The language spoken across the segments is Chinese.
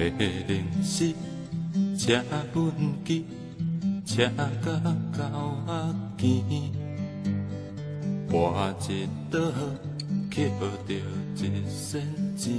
零时车本机，车到狗仔墘，跋一倒，捡着一仙钱。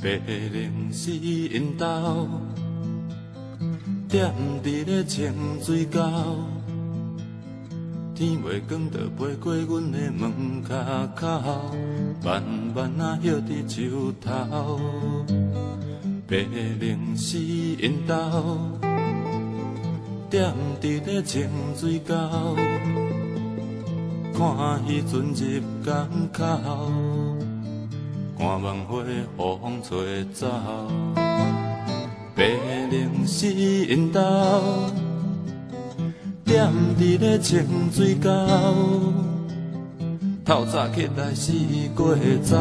白零时因兜，踮伫咧清水沟，天袂光就飞过阮的门骹口，慢慢啊摇伫树头。白零时因兜，踮伫咧清水沟，看彼阵入港口。看梦花予风吹走，白零时因兜，踮伫咧清水沟，透早起来四过走，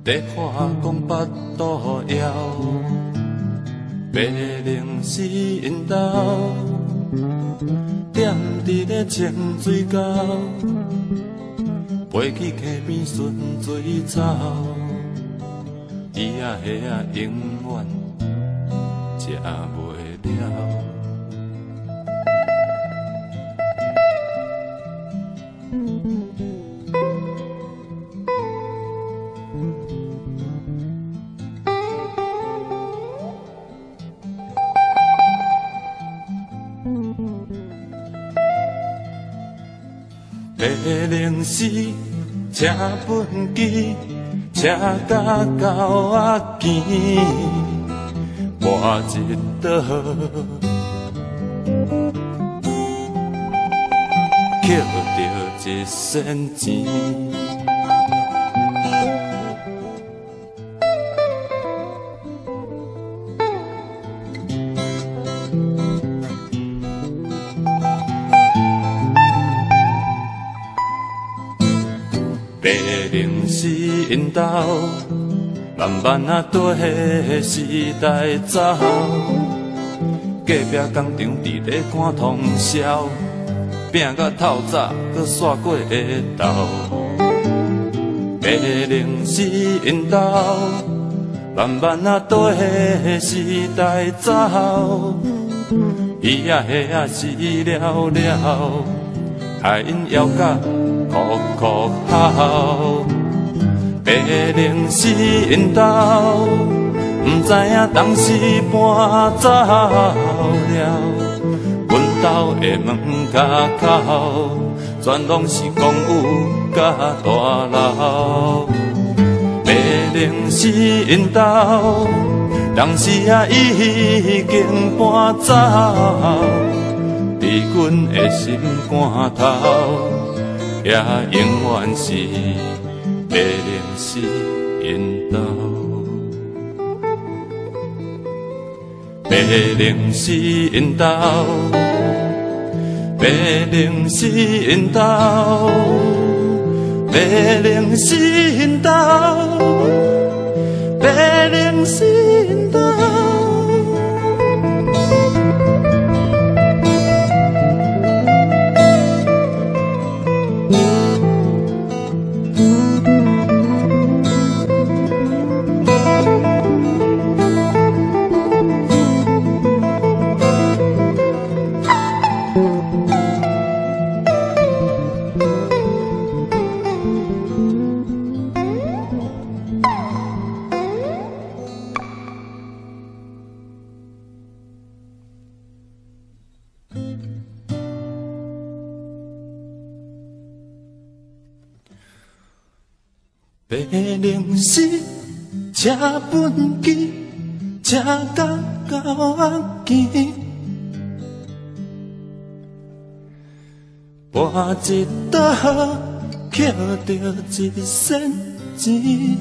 地花讲巴肚枵，白零时因兜，踮伫咧清水沟。飞去溪边顺水走，鱼仔虾仔永远食袂了。白零时，车本机，车到狗仔墘，跋一倒，捡着一仙钱。白零时因兜，慢慢啊跟时代走。隔壁工厂伫咧看通宵，拼到透早，搁煞过下昼。白零时因兜，慢慢啊跟时代走。鱼仔虾仔死了了，害因枵甲。哭哭嚎，白零时因兜，不知影当时搬走了。阮兜的门骹口，全拢是公有甲大楼。白零时因兜，当时啊已经搬走，伫阮的心肝头。也永远是白零时因兜，白零时因兜，白零时因兜，白零时因兜，白零时因兜。白零时，车本机，车到狗仔墘，跋一倒，捡着一仙钱。